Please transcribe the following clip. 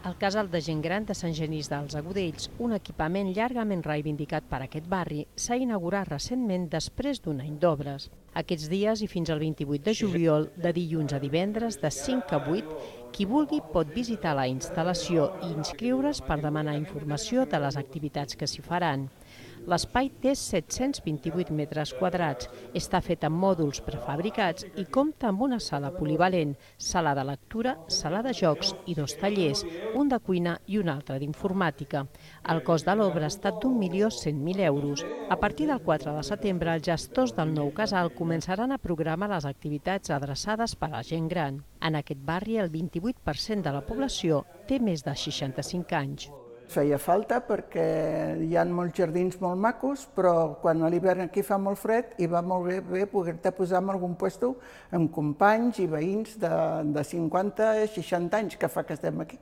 El Casal de Gent Gran de Sant Genís dels Agudells, un equipament llargament reivindicat per aquest barri, s'ha inaugurat recentment després d'un any d'obres. Aquests dies i fins al 28 de juliol, de dilluns a divendres, de 5 a 8, qui vulgui pot visitar la instal·lació i inscriure's per demanar informació de les activitats que s'hi faran. L'espai té 728 metres quadrats, està fet amb mòduls prefabricats i compta amb una sala polivalent, sala de lectura, sala de jocs i 2 tallers, un de cuina i un altre d'informàtica. El cost de l'obra ha estat d'1.100.000 euros. A partir del 4 de setembre, els gestors del nou casal començaran a programar les activitats adreçades per a la gent gran. En aquest barri, el 28% de la població té més de 65 anys. Feia falta perquè hi ha molts jardins molt macos, però quan a l'hivern aquí fa molt fred i va molt bé poder-te posar en algun lloc amb companys i veïns de 50 a 60 anys que fa que estem aquí.